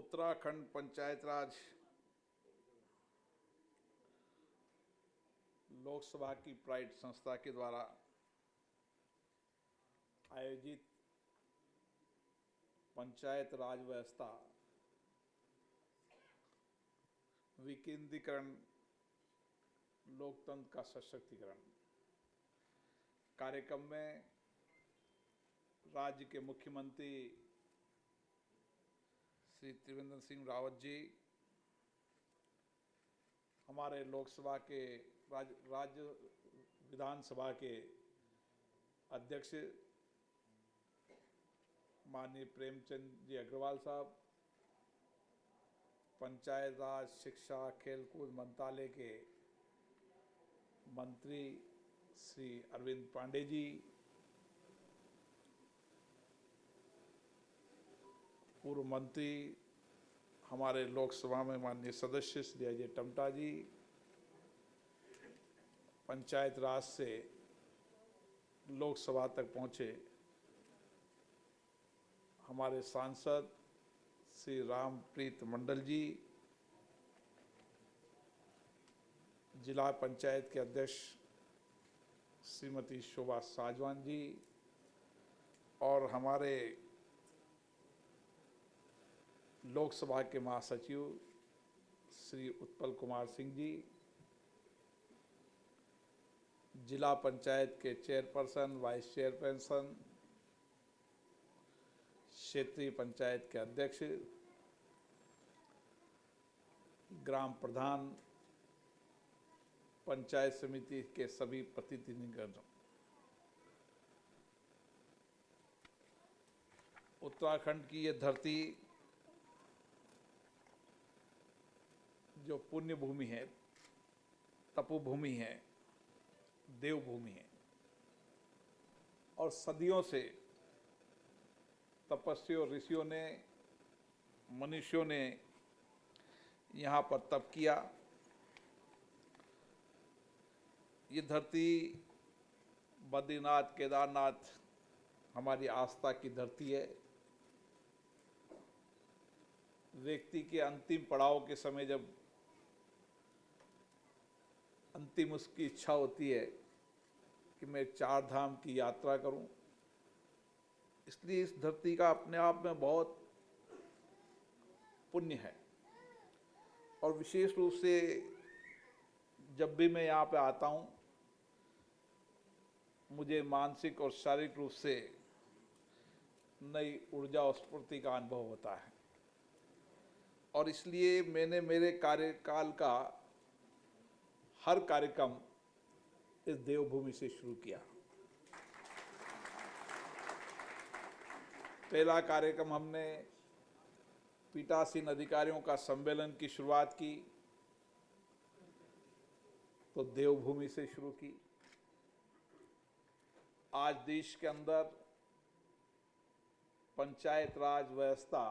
उत्तराखंड पंचायत राज लोकसभा की प्राइड संस्था के द्वारा आयोजित पंचायत राज व्यवस्था विकेंद्रीकरण लोकतंत्र का सशक्तिकरण कार्यक्रम में राज्य के मुख्यमंत्री श्री त्रिवेंद्र सिंह रावत जी, हमारे लोकसभा के राज्य विधानसभा के अध्यक्ष माननीय प्रेमचंद जी अग्रवाल साहब, पंचायत राज शिक्षा खेलकूद मंत्रालय के मंत्री श्री अरविंद पांडे जी, पूर्व मंत्री हमारे लोकसभा में माननीय सदस्य श्री अजय टमटा जी, पंचायत राज से लोकसभा तक पहुँचे हमारे सांसद श्री रामप्रीत मंडल जी, जिला पंचायत के अध्यक्ष श्रीमती शोभा साजवान जी और हमारे लोकसभा के महासचिव श्री उत्पल कुमार सिंह जी, जिला पंचायत के चेयरपर्सन, वाइस चेयरपर्सन, क्षेत्रीय पंचायत के अध्यक्ष, ग्राम प्रधान, पंचायत समिति के सभी प्रतिनिधिगण, उत्तराखंड की ये धरती जो पुण्य भूमि है, तपोभूमि है, देवभूमि है और सदियों से तपस्वियों ऋषियों ने, मनुष्यों ने यहाँ पर तप किया। ये धरती बद्रीनाथ केदारनाथ हमारी आस्था की धरती है। व्यक्ति के अंतिम पड़ाव के समय जब अंतिम उसकी इच्छा होती है कि मैं 4 धाम की यात्रा करूं, इसलिए इस धरती का अपने आप में बहुत पुण्य है। और विशेष रूप से जब भी मैं यहाँ पे आता हूँ, मुझे मानसिक और शारीरिक रूप से नई ऊर्जा और स्फूर्ति का अनुभव होता है। और इसलिए मैंने मेरे कार्यकाल का हर कार्यक्रम इस देवभूमि से शुरू किया। पहला कार्यक्रम हमने पीठासीन अधिकारियों का सम्मेलन की शुरुआत की तो देवभूमि से शुरू की। आज देश के अंदर पंचायत राज व्यवस्था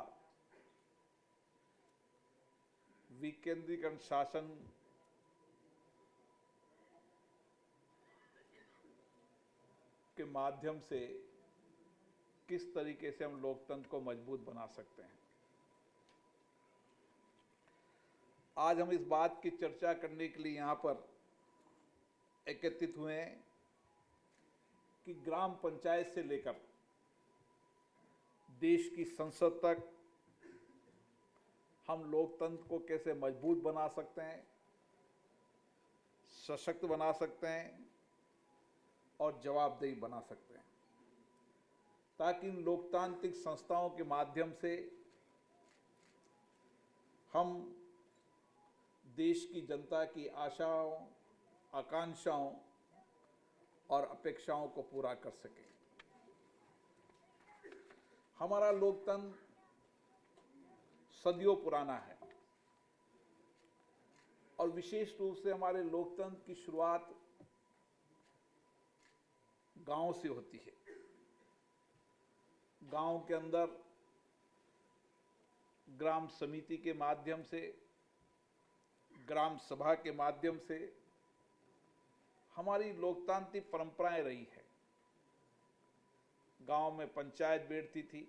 विकेंद्रीकरण शासन के माध्यम से किस तरीके से हम लोकतंत्र को मजबूत बना सकते हैं। आज हम इस बात की चर्चा करने के लिए यहाँ पर एकत्रित हुए हैं कि ग्राम पंचायत से लेकर देश की संसद तक हम लोकतंत्र को कैसे मजबूत बना सकते हैं, सशक्त बना सकते हैं और जवाबदेही बना सकते हैं, ताकि इन लोकतांत्रिक संस्थाओं के माध्यम से हम देश की जनता की आशाओं, आकांक्षाओं और अपेक्षाओं को पूरा कर सकें। हमारा लोकतंत्र सदियों पुराना है और विशेष रूप से हमारे लोकतंत्र की शुरुआत गांव से होती है। गांव के अंदर ग्राम समिति के माध्यम से, ग्राम सभा के माध्यम से हमारी लोकतांत्रिक परंपराएं रही है। गांव में पंचायत बैठती थी,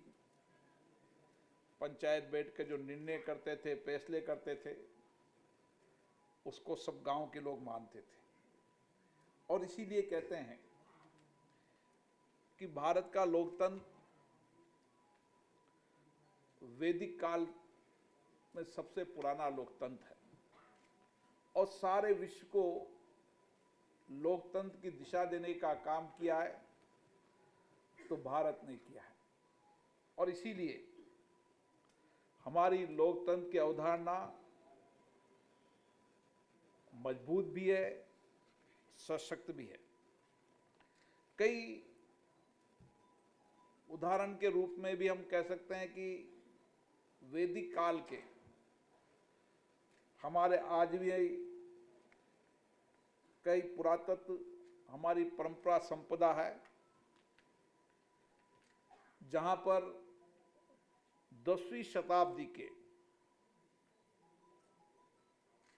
पंचायत बैठ के जो निर्णय करते थे, फैसले करते थे, उसको सब गांव के लोग मानते थे। और इसीलिए कहते हैं कि भारत का लोकतंत्र वैदिक काल में सबसे पुराना लोकतंत्र है और सारे विश्व को लोकतंत्र की दिशा देने का काम किया है तो भारत ने किया है। और इसीलिए हमारी लोकतंत्र की अवधारणा मजबूत भी है, सशक्त भी है। कई उदाहरण के रूप में भी हम कह सकते हैं कि वैदिक काल के हमारे आज भी कई पुरातत्व हमारी परंपरा संपदा है, जहां पर 10वीं शताब्दी के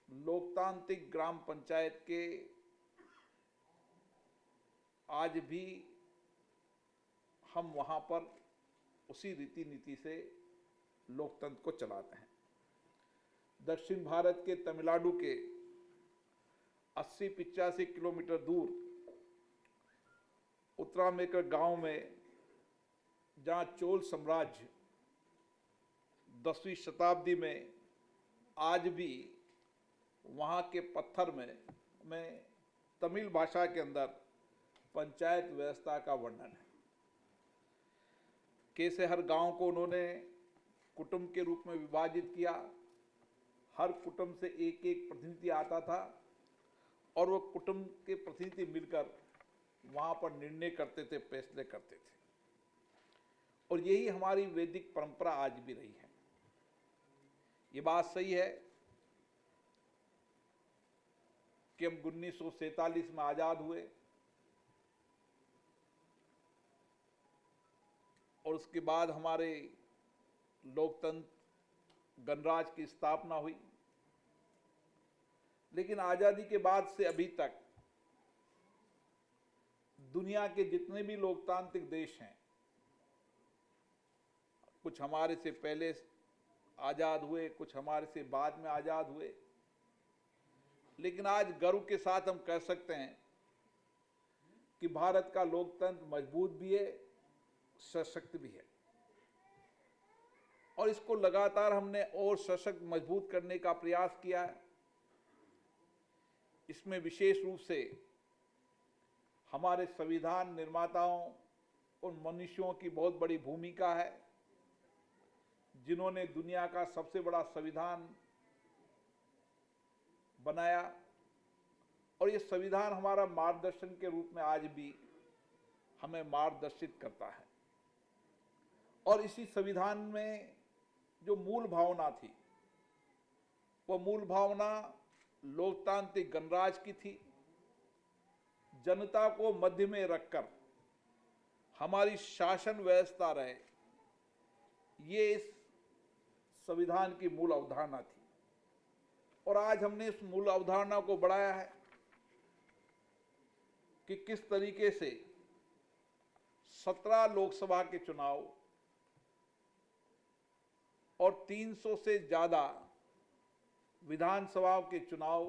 लोकतांत्रिक ग्राम पंचायत के आज भी हम वहां पर उसी रीति नीति से लोकतंत्र को चलाते हैं। दक्षिण भारत के तमिलनाडु के 80-85 किलोमीटर दूर उत्तरामेकर गांव में, जहां चोल साम्राज्य 10वीं शताब्दी में आज भी वहां के पत्थर में तमिल भाषा के अंदर पंचायत व्यवस्था का वर्णन है। कैसे हर गांव को उन्होंने कुटुंब के रूप में विभाजित किया, हर कुटुंब से एक एक प्रतिनिधि आता था और वो कुटुंब के प्रतिनिधि मिलकर वहाँ पर निर्णय करते थे, फैसले करते थे। और यही हमारी वैदिक परंपरा आज भी रही है। ये बात सही है कि हम 1947 में आज़ाद हुए और उसके बाद हमारे लोकतंत्र गणराज्य की स्थापना हुई, लेकिन आज़ादी के बाद से अभी तक दुनिया के जितने भी लोकतांत्रिक देश हैं, कुछ हमारे से पहले आज़ाद हुए, कुछ हमारे से बाद में आज़ाद हुए, लेकिन आज गर्व के साथ हम कह सकते हैं कि भारत का लोकतंत्र मजबूत भी है, सशक्त भी है। और इसको लगातार हमने और सशक्त मजबूत करने का प्रयास किया है। इसमें विशेष रूप से हमारे संविधान निर्माताओं और मनुष्यों की बहुत बड़ी भूमिका है, जिन्होंने दुनिया का सबसे बड़ा संविधान बनाया। और ये संविधान हमारा मार्गदर्शन के रूप में आज भी हमें मार्गदर्शित करता है। और इसी संविधान में जो मूल भावना थी, वो मूल भावना लोकतांत्रिक गणराज्य की थी। जनता को मध्य में रखकर हमारी शासन व्यवस्था रहे, ये इस संविधान की मूल अवधारणा थी। और आज हमने इस मूल अवधारणा को बढ़ाया है कि किस तरीके से 17 लोकसभा के चुनाव और 300 से ज़्यादा विधानसभाओं के चुनाव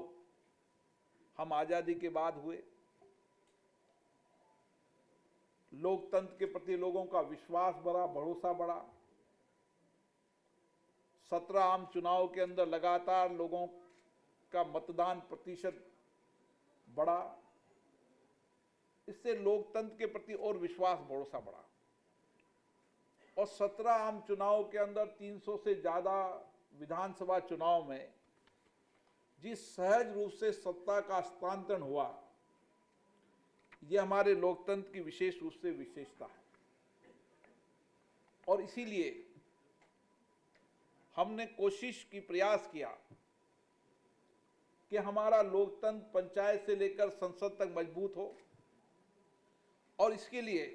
हम आज़ादी के बाद हुए। लोकतंत्र के प्रति लोगों का विश्वास बढ़ा, भरोसा बढ़ा। 17 आम चुनाव के अंदर लगातार लोगों का मतदान प्रतिशत बढ़ा। इससे लोकतंत्र के प्रति और विश्वास, भरोसा बढ़ा। और 17 आम चुनाव के अंदर 300 से ज़्यादा विधानसभा चुनाव में जिस सहज रूप से सत्ता का हस्तांतरण हुआ, यह हमारे लोकतंत्र की विशेष रूप से विशेषता है। और इसीलिए हमने कोशिश की, प्रयास किया कि हमारा लोकतंत्र पंचायत से लेकर संसद तक मजबूत हो। और इसके लिए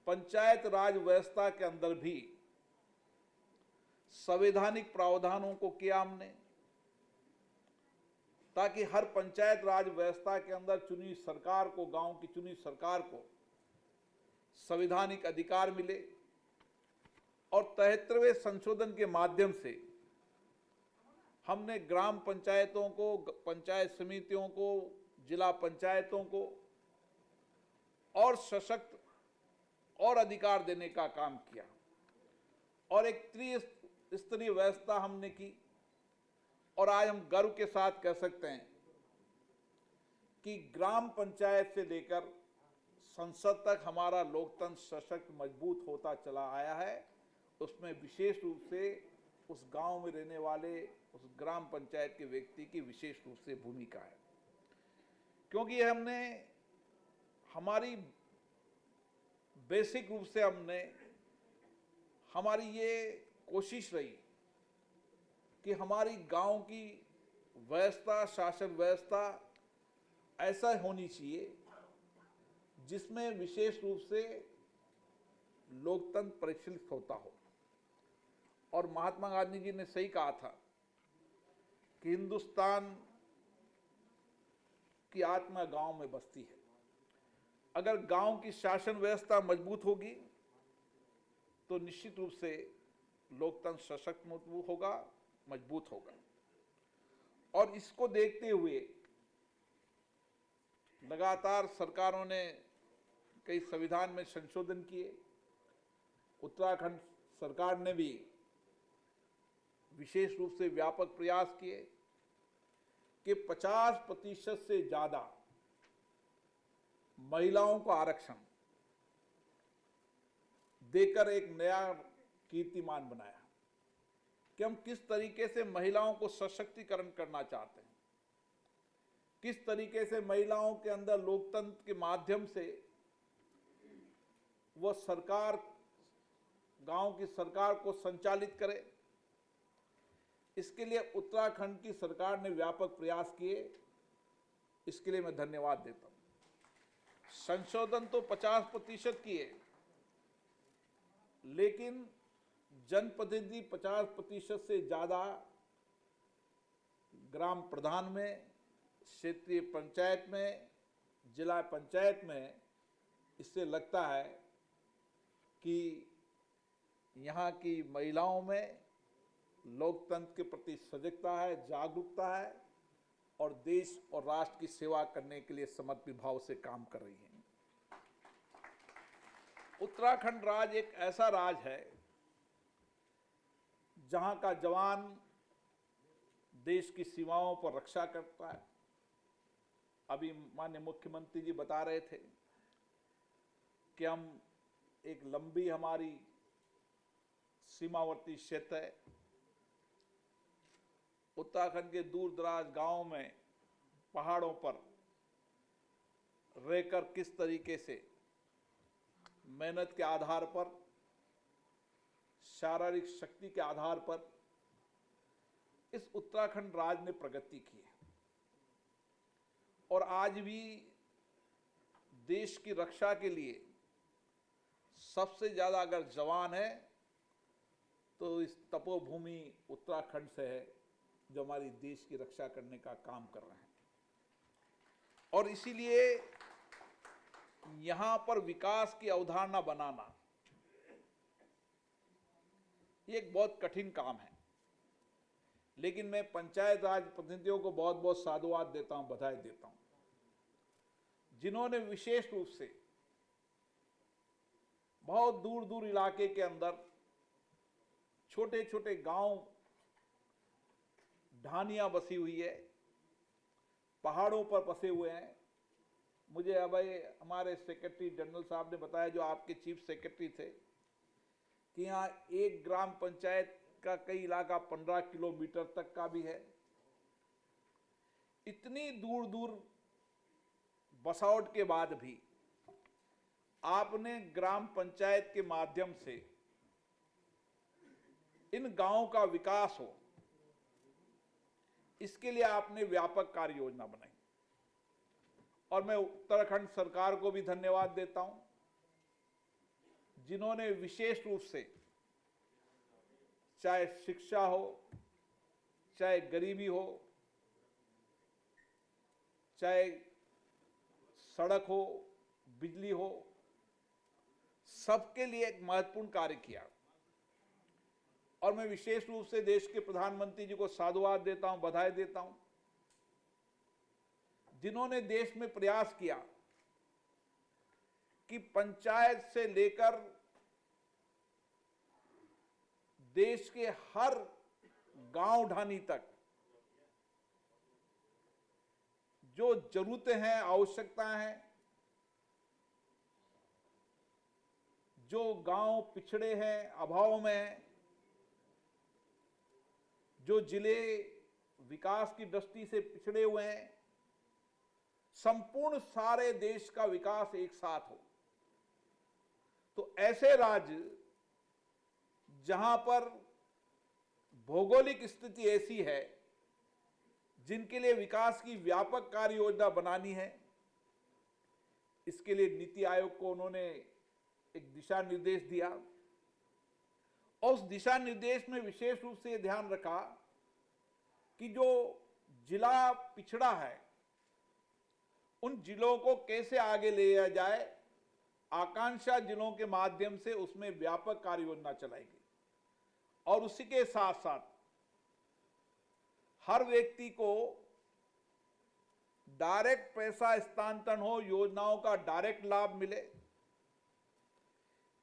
पंचायत राज व्यवस्था के अंदर भी संवैधानिक प्रावधानों को किया हमने, ताकि हर पंचायत राज व्यवस्था के अंदर चुनी सरकार को, गांव की चुनी सरकार को संवैधानिक अधिकार मिले और 73वें संशोधन के माध्यम से हमने ग्राम पंचायतों को, पंचायत समितियों को, जिला पंचायतों को और सशक्त और अधिकार देने का काम किया और एक त्रिस्तरीय व्यवस्था हमने की। और आज हम गर्व के साथ कह सकते हैं कि ग्राम पंचायत से लेकर संसद तक हमारा लोकतंत्र सशक्त मजबूत होता चला आया है। उसमें विशेष रूप से उस गांव में रहने वाले उस ग्राम पंचायत के व्यक्ति की विशेष रूप से भूमिका है, क्योंकि हमने हमारी बेसिक रूप से हमारी ये कोशिश रही कि हमारी गांव की व्यवस्था, शासन व्यवस्था ऐसा होनी चाहिए जिसमें विशेष रूप से लोकतंत्र परिशीलित होता हो। और महात्मा गांधी जी ने सही कहा था कि हिंदुस्तान की आत्मा गांव में बसती है। अगर गांव की शासन व्यवस्था मजबूत होगी तो निश्चित रूप से लोकतंत्र सशक्त होगा, मजबूत होगा। और इसको देखते हुए लगातार सरकारों ने कई संविधान में संशोधन किए। उत्तराखंड सरकार ने भी विशेष रूप से व्यापक प्रयास किए कि 50% से ज्यादा महिलाओं को आरक्षण देकर एक नया कीर्तिमान बनाया कि हम किस तरीके से महिलाओं को सशक्तिकरण करना चाहते हैं, किस तरीके से महिलाओं के अंदर लोकतंत्र के माध्यम से वह सरकार, गांव की सरकार को संचालित करे। इसके लिए उत्तराखंड की सरकार ने व्यापक प्रयास किए, इसके लिए मैं धन्यवाद देता हूं। संशोधन तो 50% किए, लेकिन जनप्रतिनिधि 50% से ज्यादा ग्राम प्रधान में, क्षेत्रीय पंचायत में, जिला पंचायत में, इससे लगता है कि यहाँ की महिलाओं में लोकतंत्र के प्रति सजगता है, जागरूकता है और देश और राष्ट्र की सेवा करने के लिए समर्पित भाव से काम कर रही हैं। उत्तराखंड राज्य एक ऐसा राज्य है जहां का जवान देश की सीमाओं पर रक्षा करता है। अभी माननीय मुख्यमंत्री जी बता रहे थे कि हम एक लंबी हमारी सीमावर्ती क्षेत्र है। उत्तराखंड के दूर दराज गांवों में, पहाड़ों पर रहकर किस तरीके से मेहनत के आधार पर, शारीरिक शक्ति के आधार पर इस उत्तराखंड राज्य ने प्रगति की है। और आज भी देश की रक्षा के लिए सबसे ज्यादा अगर जवान है तो इस तपोभूमि उत्तराखंड से है, जो हमारी देश की रक्षा करने का काम कर रहे हैं। और इसीलिए यहां पर विकास की अवधारणा बनाना ये एक बहुत कठिन काम है। लेकिन मैं पंचायत राज प्रतिनिधियों को बहुत बहुत साधुवाद देता हूं, बधाई देता हूं, जिन्होंने विशेष रूप से बहुत दूर दूर इलाके के अंदर छोटे छोटे गांव, ढानियां बसी हुई है, पहाड़ों पर बसे हुए हैं। मुझे अभी हमारे सेक्रेटरी जनरल साहब ने बताया, जो आपके चीफ सेक्रेटरी थे, कि यहाँ एक ग्राम पंचायत का कई इलाका 15 किलोमीटर तक का भी है। इतनी दूर दूर बसावट के बाद भी आपने ग्राम पंचायत के माध्यम से इन गांवों का विकास हो, इसके लिए आपने व्यापक कार्य योजना बनाई। और मैं उत्तराखंड सरकार को भी धन्यवाद देता हूं, जिन्होंने विशेष रूप से, चाहे शिक्षा हो, चाहे गरीबी हो, चाहे सड़क हो, बिजली हो, सबके लिए एक महत्वपूर्ण कार्य किया। और मैं विशेष रूप से देश के प्रधानमंत्री जी को साधुवाद देता हूं, बधाई देता हूं, जिन्होंने देश में प्रयास किया कि पंचायत से लेकर देश के हर गांव ढानी तक जो जरूरतें हैं, आवश्यकताएं हैं, जो गांव पिछड़े हैं, अभाव में हैं, जो जिले विकास की दृष्टि से पिछड़े हुए हैं, संपूर्ण सारे देश का विकास एक साथ हो। तो ऐसे राज्य जहां पर भौगोलिक स्थिति ऐसी है, जिनके लिए विकास की व्यापक कार्य योजना बनानी है, इसके लिए नीति आयोग को उन्होंने एक दिशा निर्देश दिया और उस दिशा निर्देश में विशेष रूप से ध्यान रखा कि जो जिला पिछड़ा है उन जिलों को कैसे आगे ले जाया जाए, आकांक्षा जिलों के माध्यम से उसमें व्यापक कार्य योजना चलाएगी और उसी के साथ साथ हर व्यक्ति को डायरेक्ट पैसा स्थानांतरण हो, योजनाओं का डायरेक्ट लाभ मिले,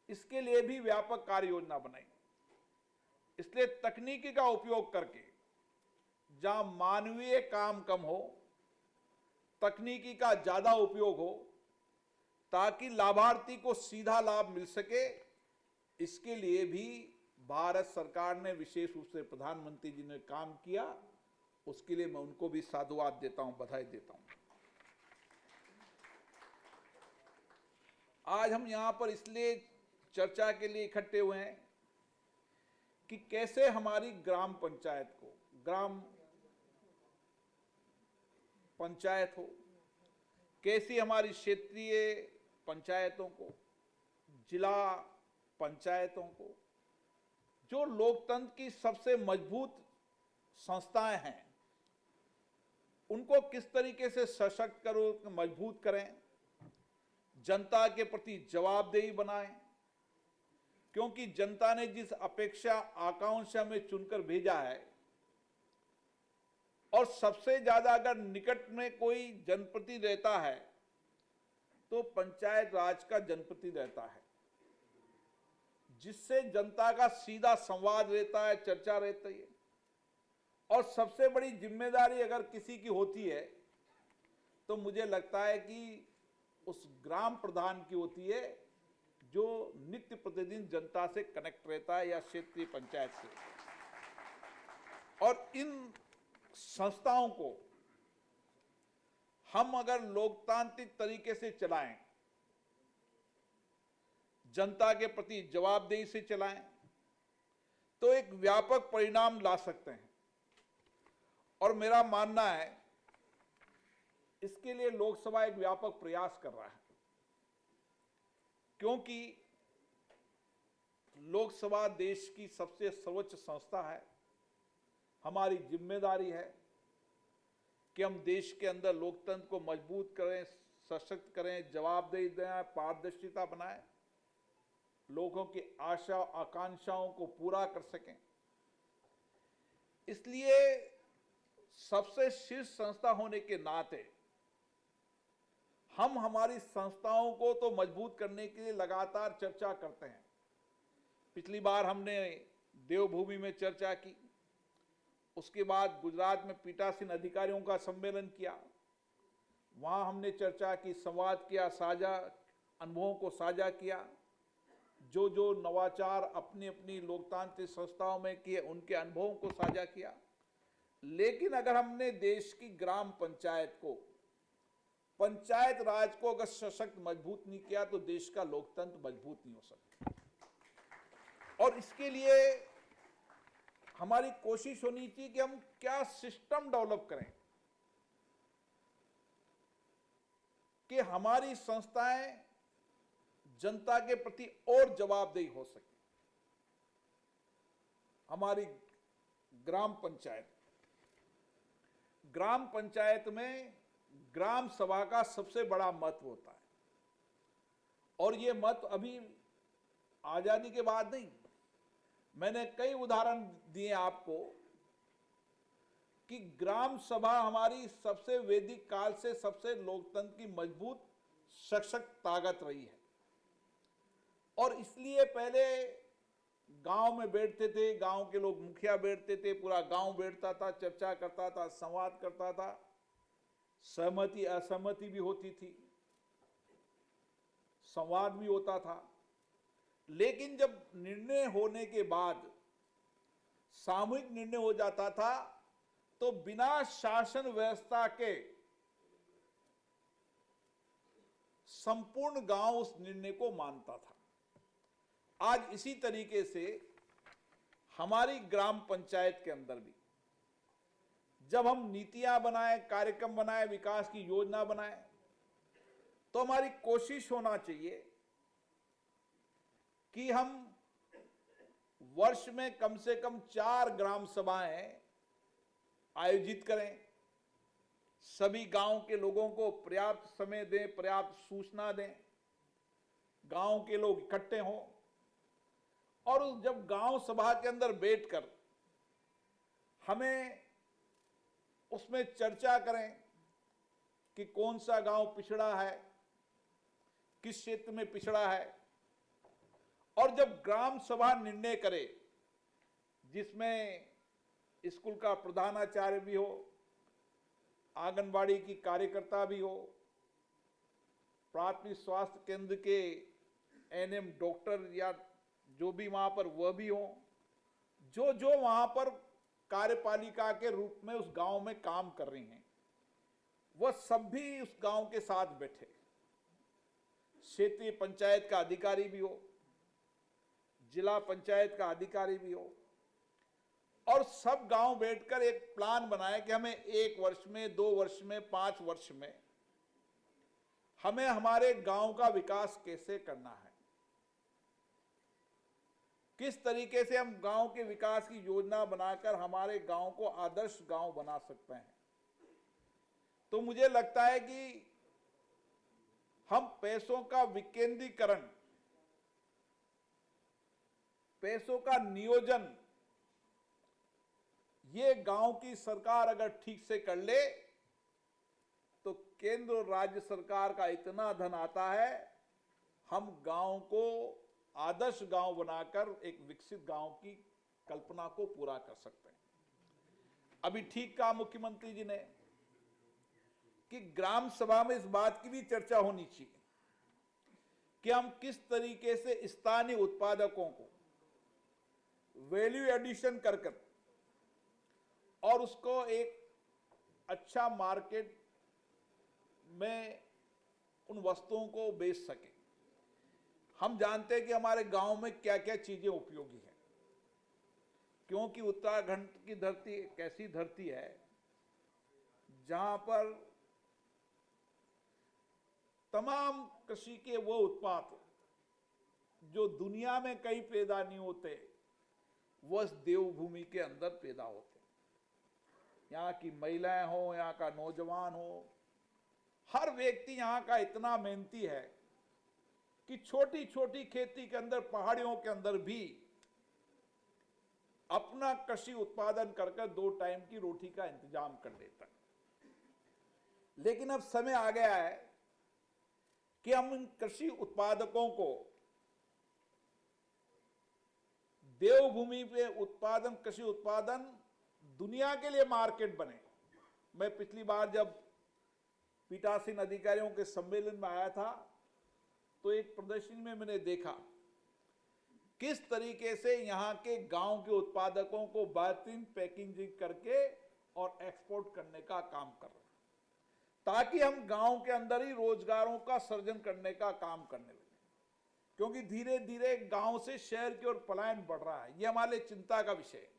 इसके लिए भी व्यापक कार्य योजना बनाई। इसलिए तकनीकी का उपयोग करके जहां मानवीय काम कम हो, तकनीकी का ज्यादा उपयोग हो ताकि लाभार्थी को सीधा लाभ मिल सके, इसके लिए भी भारत सरकार ने विशेष रूप से प्रधानमंत्री जी ने काम किया। उसके लिए मैं उनको भी साधुवाद देता हूं, बधाई देता हूं। आज हम यहां पर इसलिए चर्चा के लिए इकट्ठे हुए हैं कि कैसे हमारी ग्राम पंचायत को ग्राम पंचायत हो, कैसी हमारी क्षेत्रीय पंचायतों को, जिला पंचायतों को, जो लोकतंत्र की सबसे मजबूत संस्थाएं हैं, उनको किस तरीके से सशक्त करो, मजबूत करें, जनता के प्रति जवाबदेही बनाएं, क्योंकि जनता ने जिस अपेक्षा आकांक्षा में चुनकर भेजा है और सबसे ज्यादा अगर निकट में कोई जनप्रतिनिधि रहता है तो पंचायत राज का जनप्रतिनिधि रहता है, जिससे जनता का सीधा संवाद रहता है, चर्चा रहती है। और सबसे बड़ी जिम्मेदारी अगर किसी की होती है तो मुझे लगता है कि उस ग्राम प्रधान की होती है, जो नित्य प्रतिदिन जनता से कनेक्ट रहता है या क्षेत्रीय पंचायत से। और इन संस्थाओं को हम अगर लोकतांत्रिक तरीके से चलाएं, जनता के प्रति जवाबदेही से चलाएं, तो एक व्यापक परिणाम ला सकते हैं। और मेरा मानना है इसके लिए लोकसभा एक व्यापक प्रयास कर रहा है, क्योंकि लोकसभा देश की सबसे सर्वोच्च संस्था है। हमारी जिम्मेदारी है कि हम देश के अंदर लोकतंत्र को मजबूत करें, सशक्त करें, जवाबदेही दें, पारदर्शिता बनाएं, लोगों की आशा आकांक्षाओं को पूरा कर सकें। इसलिए सबसे शीर्ष संस्था होने के नाते हम हमारी संस्थाओं को तो मजबूत करने के लिए लगातार चर्चा करते हैं। पिछली बार हमने देवभूमि में चर्चा की, उसके बाद गुजरात में पीठासीन अधिकारियों का सम्मेलन किया, वहां हमने चर्चा की, संवाद किया, साझा अनुभवों को साझा किया, जो जो नवाचार अपनी अपनी लोकतांत्रिक संस्थाओं में किए उनके अनुभवों को साझा किया। लेकिन अगर हमने देश की ग्राम पंचायत को, पंचायत राज को अगर सशक्त मजबूत नहीं किया तो देश का लोकतंत्र मजबूत नहीं हो सकता। और इसके लिए हमारी कोशिश होनी चाहिए कि हम क्या सिस्टम डेवलप करें कि हमारी संस्थाएं जनता के प्रति और जवाबदेही हो सके। हमारी ग्राम पंचायत में ग्राम सभा का सबसे बड़ा महत्व होता है, और ये महत्व अभी आजादी के बाद नहीं, मैंने कई उदाहरण दिए आपको कि ग्राम सभा हमारी सबसे वैदिक काल से सबसे लोकतंत्र की मजबूत सशक्त ताकत रही है। और इसलिए पहले गांव में बैठते थे, गांव के लोग मुखिया बैठते थे, पूरा गांव बैठता था, चर्चा करता था, संवाद करता था, सहमति असहमति भी होती थी, संवाद भी होता था। लेकिन जब निर्णय होने के बाद सामूहिक निर्णय हो जाता था तो बिना शासन व्यवस्था के संपूर्ण गांव उस निर्णय को मानता था। आज इसी तरीके से हमारी ग्राम पंचायत के अंदर भी जब हम नीतियां बनाए, कार्यक्रम बनाए, विकास की योजना बनाए, तो हमारी कोशिश होना चाहिए कि हम वर्ष में कम से कम 4 ग्राम सभाएं आयोजित करें, सभी गांव के लोगों को पर्याप्त समय दें, पर्याप्त सूचना दें, गांव के लोग इकट्ठे हों और जब गांव सभा के अंदर बैठकर हमें उसमें चर्चा करें कि कौन सा गांव पिछड़ा है, किस क्षेत्र में पिछड़ा है। और जब ग्राम सभा निर्णय करे जिसमें स्कूल का प्रधानाचार्य भी हो, आंगनबाड़ी की कार्यकर्ता भी हो, प्राथमिक स्वास्थ्य केंद्र के एनएम डॉक्टर या जो भी वहां पर वह भी हो, जो जो वहां पर कार्यपालिका के रूप में उस गांव में काम कर रही हैं, वह सब भी उस गांव के साथ बैठे, क्षेत्रीय पंचायत का अधिकारी भी हो, जिला पंचायत का अधिकारी भी हो, और सब गांव बैठकर एक प्लान बनाए कि हमें 1 वर्ष में, 2 वर्ष में, 5 वर्ष में हमें हमारे गांव का विकास कैसे करना है, किस तरीके से हम गांव के विकास की योजना बनाकर हमारे गांव को आदर्श गांव बना सकते हैं। तो मुझे लगता है कि हम पैसों का विकेंद्रीकरण, पैसों का नियोजन, ये गांव की सरकार अगर ठीक से कर ले तो केंद्र और राज्य सरकार का इतना धन आता है, हम गांव को आदर्श गांव बनाकर एक विकसित गांव की कल्पना को पूरा कर सकते हैं। अभी ठीक कहा मुख्यमंत्री जी ने कि ग्राम सभा में इस बात की भी चर्चा होनी चाहिए कि हम किस तरीके से स्थानीय उत्पादकों को वैल्यू एडिशन कर और उसको एक अच्छा मार्केट में उन वस्तुओं को बेच सके। हम जानते हैं कि हमारे गांव में क्या क्या चीजें उपयोगी हैं, क्योंकि उत्तराखंड की धरती एक ऐसी धरती है जहां पर तमाम कृषि के वो उत्पाद जो दुनिया में कहीं पैदा नहीं होते, वो इस देवभूमि के अंदर पैदा होते। यहाँ की महिलाएं हो, यहाँ का नौजवान हो, हर व्यक्ति यहाँ का इतना मेहनती है कि छोटी छोटी खेती के अंदर, पहाड़ियों के अंदर भी अपना कृषि उत्पादन कर 2 टाइम की रोटी का इंतजाम कर लेता है। लेकिन अब समय आ गया है कि हम इन कृषि उत्पादकों को देवभूमि पे उत्पादन, कृषि उत्पादन दुनिया के लिए मार्केट बने। मैं पिछली बार जब पीठासीन अधिकारियों के सम्मेलन में आया था तो एक प्रदर्शनी में मैंने देखा किस तरीके से यहाँ के गांव के उत्पादकों को बेहतरीन पैकेजिंग करके और एक्सपोर्ट करने का काम कर रहे हैं, ताकि हम गांव के अंदर ही रोजगारों का सृजन करने का काम करने लगे। क्योंकि धीरे धीरे गांव से शहर की ओर पलायन बढ़ रहा है, ये हमारे चिंता का विषय है।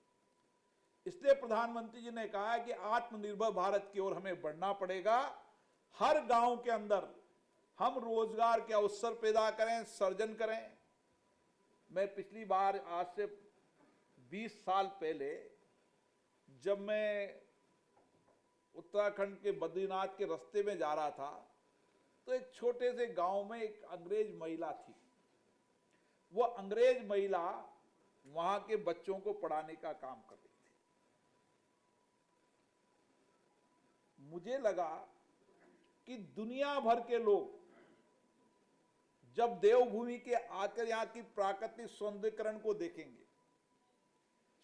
इसलिए प्रधानमंत्री जी ने कहा है कि आत्मनिर्भर भारत की ओर हमें बढ़ना पड़ेगा। हर गांव के अंदर हम रोजगार के अवसर पैदा करें, सृजन करें। मैं पिछली बार, आज से 20 साल पहले, जब मैं उत्तराखंड के बद्रीनाथ के रास्ते में जा रहा था तो एक छोटे से गांव में एक अंग्रेज महिला थी। वो अंग्रेज महिला वहां के बच्चों को पढ़ाने का काम कर रही थी। मुझे लगा कि दुनिया भर के लोग जब देवभूमि के आकर यहां की प्राकृतिक सौंदर्यीकरण को देखेंगे,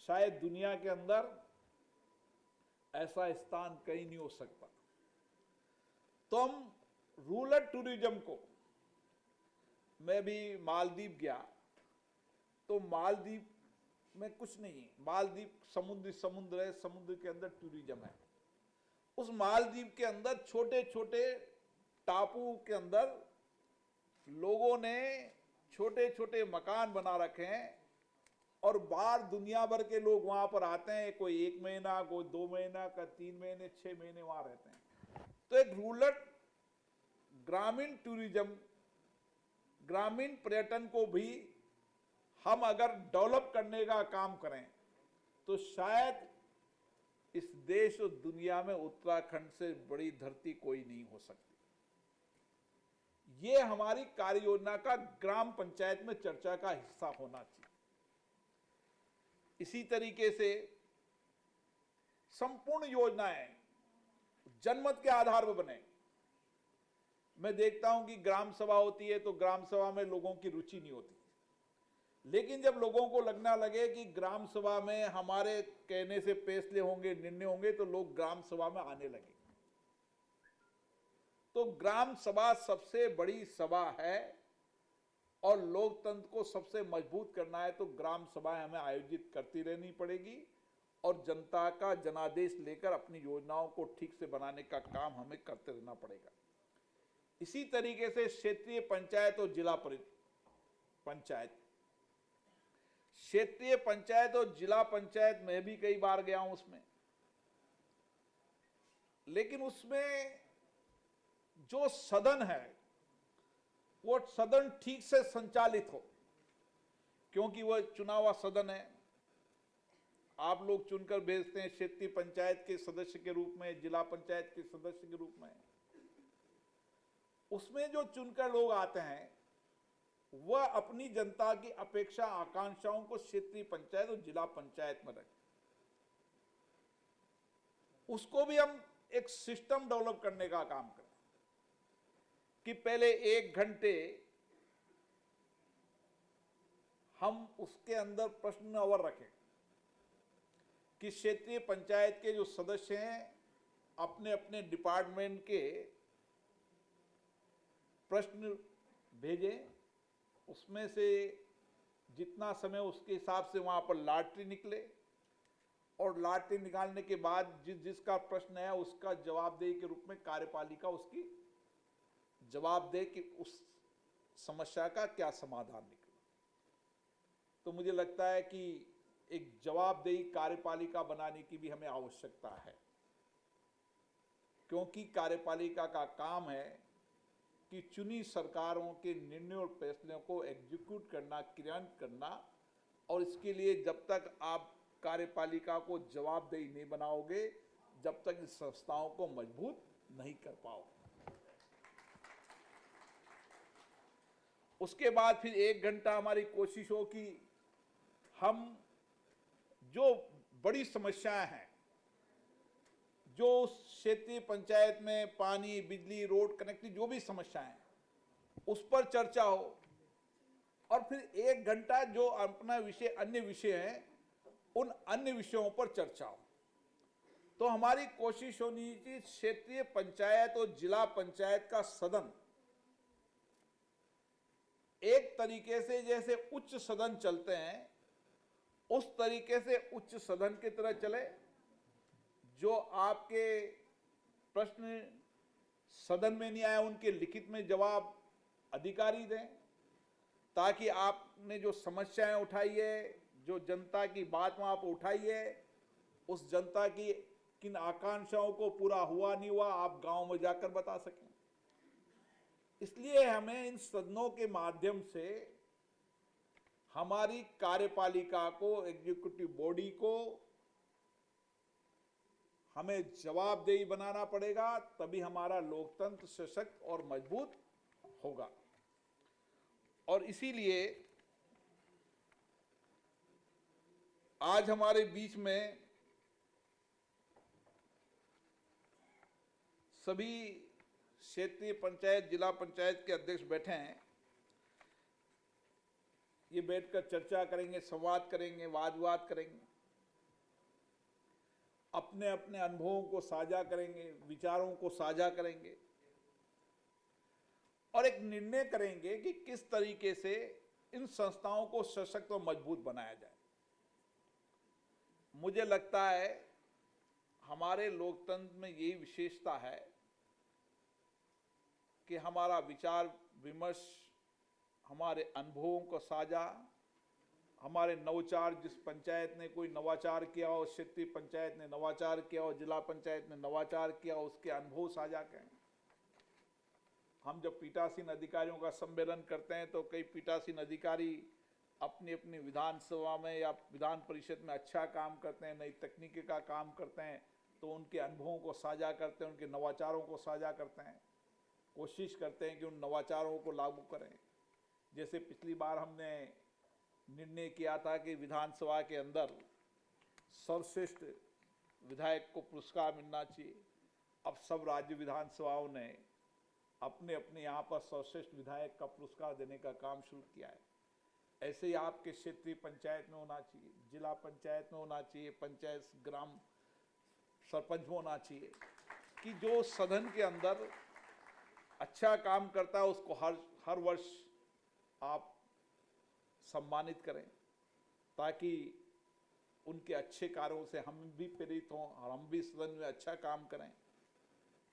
शायद दुनिया के अंदर ऐसा स्थान कहीं नहीं हो सकता। तो हम रूरल टूरिज्म को, मैं भी मालदीव गया तो मालदीव में कुछ नहीं है, मालदीव समुद्र है, समुद्र के अंदर टूरिज्म है। उस मालदीव के अंदर छोटे छोटे टापू के अंदर लोगों ने छोटे छोटे मकान बना रखे हैं और बाहर दुनिया भर के लोग वहां पर आते हैं। कोई 1 महीना, कोई 2 महीना का, 3 महीने, 6 महीने वहां रहते हैं। तो एक रूरल ग्रामीण टूरिज्म, ग्रामीण पर्यटन को भी हम अगर डेवलप करने का काम करें तो शायद इस देश और दुनिया में उत्तराखंड से बड़ी धरती कोई नहीं हो सकती। ये हमारी कार्य योजना का ग्राम पंचायत में चर्चा का हिस्सा होना चाहिए। इसी तरीके से संपूर्ण योजनाएं जनमत के आधार पर बने। मैं देखता हूं कि ग्राम सभा होती है तो ग्राम सभा में लोगों की रुचि नहीं होती, लेकिन जब लोगों को लगना लगे कि ग्राम सभा में हमारे कहने से फैसले होंगे, निर्णय होंगे, तो लोग ग्राम सभा में आने लगे। तो ग्राम सभा सबसे बड़ी सभा है और लोकतंत्र को सबसे मजबूत करना है तो ग्राम सभाएं हमें आयोजित करती रहनी पड़ेगी और जनता का जनादेश लेकर अपनी योजनाओं को ठीक से बनाने का काम हमें करते रहना पड़ेगा। इसी तरीके से क्षेत्रीय पंचायत और जिला पंचायत, क्षेत्रीय पंचायत और जिला पंचायत में भी कई बार गया हूं उसमें, लेकिन उसमें जो सदन है वो सदन ठीक से संचालित हो, क्योंकि वह चुना हुआ सदन है। आप लोग चुनकर भेजते हैं क्षेत्रीय पंचायत के सदस्य के रूप में, जिला पंचायत के सदस्य के रूप में। उसमें जो चुनकर लोग आते हैं वह अपनी जनता की अपेक्षा, आकांक्षाओं को क्षेत्रीय पंचायत और जिला पंचायत में रखें। उसको भी हम एक सिस्टम डेवलप करने का काम करें कि पहले 1 घंटे हम उसके अंदर प्रश्न अवर रखें कि क्षेत्रीय पंचायत के जो सदस्य हैं अपने अपने डिपार्टमेंट के प्रश्न भेजें। उसमें से जितना समय उसके हिसाब से वहां पर लॉटरी निकले और लॉटरी निकालने के बाद जिसका प्रश्न है उसका जवाबदेही के रूप में कार्यपालिका उसकी जवाब दे कि उस समस्या का क्या समाधान निकला। तो मुझे लगता है कि एक जवाबदेही कार्यपालिका बनाने की भी हमें आवश्यकता है, क्योंकि कार्यपालिका का काम है कि चुनी सरकारों के निर्णयों और फैसलों को एग्जीक्यूट करना, क्रियान्वित करना, और इसके लिए जब तक आप कार्यपालिका को जवाबदेही नहीं बनाओगे, जब तक इस संस्थाओं को मजबूत नहीं कर पाओगे। उसके बाद फिर 1 घंटा हमारी कोशिश हो कि हम जो बड़ी समस्याएं हैं, जो क्षेत्रीय पंचायत में पानी, बिजली, रोड कनेक्टिविटी, जो भी समस्याएं हैं उस पर चर्चा हो, और फिर 1 घंटा जो अपना विषय, अन्य विषय हैं, उन अन्य विषयों पर चर्चा हो। तो हमारी कोशिश होनी चाहिए क्षेत्रीय पंचायत और जिला पंचायत का सदन एक तरीके से जैसे उच्च सदन चलते हैं उस तरीके से उच्च सदन की तरह चले, जो आपके प्रश्न सदन में नहीं आए उनके लिखित में जवाब अधिकारी दें, ताकि आपने जो समस्याएं उठाई है, जो जनता की बात वहां पर उठाई है, उस जनता की किन आकांक्षाओं को पूरा हुआ नहीं हुआ आप गांव में जाकर बता सकें। इसलिए हमें इन सदनों के माध्यम से हमारी कार्यपालिका को, एग्जीक्यूटिव बॉडी को हमें जवाबदेही बनाना पड़ेगा, तभी हमारा लोकतंत्र सशक्त और मजबूत होगा। और इसीलिए आज हमारे बीच में सभी क्षेत्रीय पंचायत, जिला पंचायत के अध्यक्ष बैठे हैं। ये बैठकर चर्चा करेंगे, संवाद करेंगे, वाद विवाद करेंगे, अपने अपने अनुभवों को साझा करेंगे, विचारों को साझा करेंगे और एक निर्णय करेंगे कि किस तरीके से इन संस्थाओं को सशक्त और मजबूत बनाया जाए। मुझे लगता है हमारे लोकतंत्र में यही विशेषता है कि हमारा विचार विमर्श, हमारे अनुभवों को साझा, हमारे नवाचार, जिस पंचायत ने कोई नवाचार किया हो, क्षेत्रीय पंचायत ने नवाचार किया हो, जिला पंचायत ने नवाचार किया हो, उसके अनुभव साझा करें। हम जब पीठासीन अधिकारियों का सम्मेलन करते हैं तो कई पीठासीन अधिकारी अपनी अपनी विधानसभा में या विधान परिषद में अच्छा काम करते हैं, नई तकनीकी का काम करते हैं, तो उनके अनुभवों को साझा करते हैं, उनके नवाचारों को साझा करते हैं, कोशिश करते हैं कि उन नवाचारों को लागू करें। जैसे पिछली बार हमने निर्णय किया था कि विधानसभा के अंदर सर्वश्रेष्ठ विधायक को पुरस्कार मिलना चाहिए। अब सब राज्य विधानसभाओं ने अपने अपने यहाँ पर सर्वश्रेष्ठ विधायक का पुरस्कार देने का काम शुरू किया है। ऐसे ही आपके क्षेत्रीय पंचायत में होना चाहिए, जिला पंचायत में होना चाहिए, पंचायत ग्राम सरपंच में होना चाहिए कि जो सदन के अंदर अच्छा काम करता है उसको हर वर्ष आप सम्मानित करें, ताकि उनके अच्छे कार्यों से हम भी प्रेरित हों और हम भी सदन में अच्छा काम करें।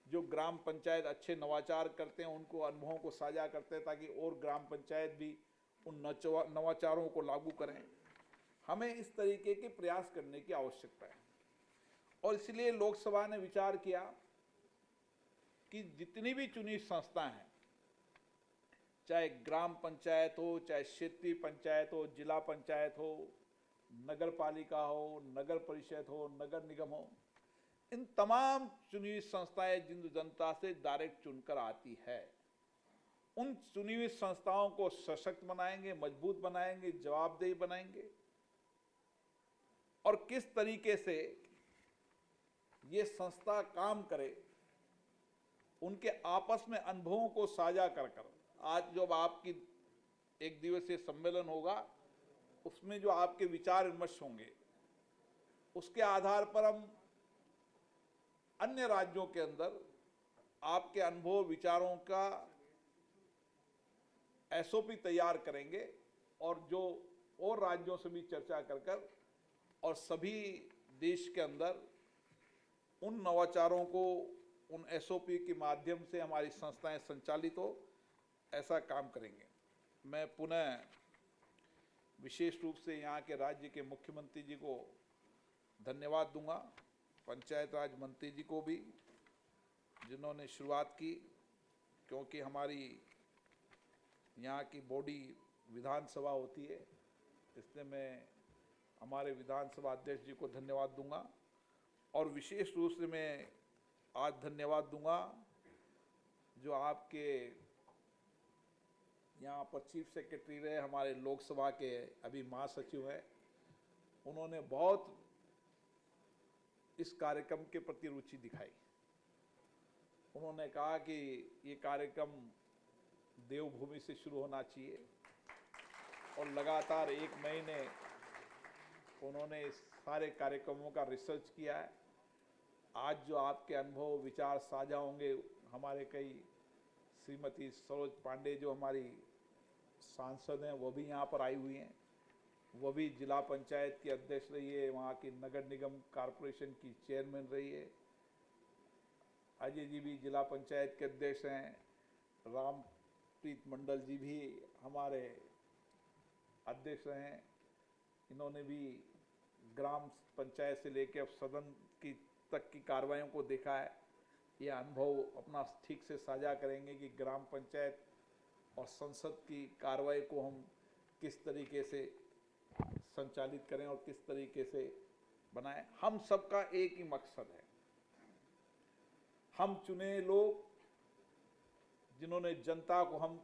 जो ग्राम पंचायत अच्छे नवाचार करते हैं उनको अनुभवों को साझा करते हैं, ताकि और ग्राम पंचायत भी उन नवाचारों को लागू करें। हमें इस तरीके के प्रयास करने की आवश्यकता है और इसलिए लोकसभा ने विचार किया कि जितनी भी चुनी संस्थाएं हैं, चाहे ग्राम पंचायत हो, चाहे क्षेत्रीय पंचायत हो, जिला पंचायत हो, नगर पालिका हो, नगर परिषद हो, नगर निगम हो, इन तमाम चुनी हुई संस्थाएं जिन जनता से डायरेक्ट चुनकर आती है, उन चुनी हुई संस्थाओं को सशक्त बनाएंगे, मजबूत बनाएंगे, जवाबदेही बनाएंगे और किस तरीके से ये संस्था काम करे, उनके आपस में अनुभवों को साझा कर आज जब आपकी एक दिवसीय सम्मेलन होगा उसमें जो आपके विचार विमर्श होंगे उसके आधार पर हम अन्य राज्यों के अंदर आपके अनुभव विचारों का एसओपी तैयार करेंगे और जो और राज्यों से भी चर्चा कर और सभी देश के अंदर उन नवाचारों को उन एसओपी के माध्यम से हमारी संस्थाएं संचालित हो, ऐसा काम करेंगे। मैं पुनः विशेष रूप से यहाँ के राज्य के मुख्यमंत्री जी को धन्यवाद दूंगा, पंचायत राज मंत्री जी को भी जिन्होंने शुरुआत की, क्योंकि हमारी यहाँ की बॉडी विधानसभा होती है, इसलिए मैं हमारे विधानसभा अध्यक्ष जी को धन्यवाद दूंगा और विशेष रूप से मैं आज धन्यवाद दूंगा जो आपके यहाँ पर चीफ सेक्रेटरी रहे, हमारे लोकसभा के अभी महासचिव हैं, उन्होंने बहुत इस कार्यक्रम के प्रति रुचि दिखाई। उन्होंने कहा कि ये कार्यक्रम देवभूमि से शुरू होना चाहिए और लगातार 1 महीने उन्होंने इस सारे कार्यक्रमों का रिसर्च किया है। आज जो आपके अनुभव विचार साझा होंगे, हमारे कई श्रीमती सरोज पांडे जो हमारी सांसद हैं वो भी यहाँ पर आई हुई हैं, वो भी जिला पंचायत की अध्यक्ष रही है, वहाँ की नगर निगम कॉरपोरेशन की चेयरमैन रही है। अजय जी भी जिला पंचायत के अध्यक्ष हैं, रामप्रीत मंडल जी भी हमारे अध्यक्ष रहे हैं। इन्होंने भी ग्राम पंचायत से लेकर अब सदन की तक की कार्रवाइयों को देखा है। ये अनुभव अपना ठीक से साझा करेंगे कि ग्राम पंचायत और संसद की कार्रवाई को हम किस तरीके से संचालित करें और किस तरीके से बनाएं। हम सबका एक ही मकसद है, हम चुने लोग जिन्होंने जनता को हम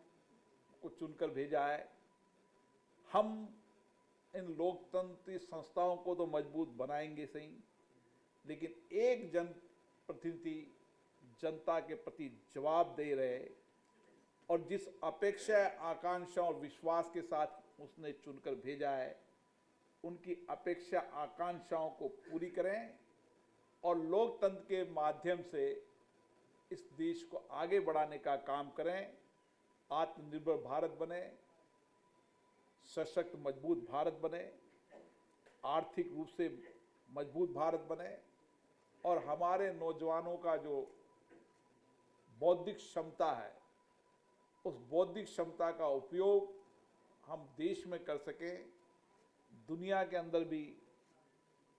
को चुनकर भेजा है, हम इन लोकतंत्री संस्थाओं को तो मजबूत बनाएंगे सही, लेकिन एक जनप्रतिनिधि जनता के प्रति जवाब दे रहे और जिस अपेक्षा, आकांक्षा और विश्वास के साथ उसने चुनकर भेजा है, उनकी अपेक्षा आकांक्षाओं को पूरी करें और लोकतंत्र के माध्यम से इस देश को आगे बढ़ाने का काम करें। आत्मनिर्भर भारत बने, सशक्त मजबूत भारत बने, आर्थिक रूप से मजबूत भारत बने और हमारे नौजवानों का जो बौद्धिक क्षमता है, उस बौद्धिक क्षमता का उपयोग हम देश में कर सकें, दुनिया के अंदर भी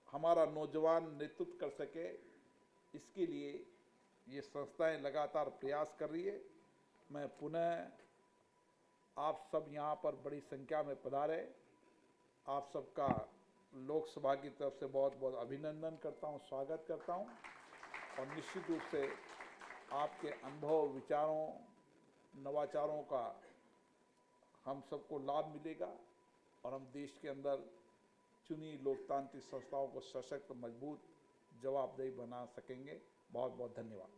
हमारा नौजवान नेतृत्व कर सके, इसके लिए ये संस्थाएं लगातार प्रयास कर रही है। मैं पुनः आप सब यहाँ पर बड़ी संख्या में पधारे, आप सबका लोकसभा की तरफ से बहुत बहुत अभिनंदन करता हूँ, स्वागत करता हूँ और निश्चित रूप से आपके अनुभव, विचारों, नवाचारों का हम सबको लाभ मिलेगा और हम देश के अंदर चुनी लोकतांत्रिक संस्थाओं को सशक्त, मजबूत, जवाबदेही बना सकेंगे। बहुत बहुत धन्यवाद।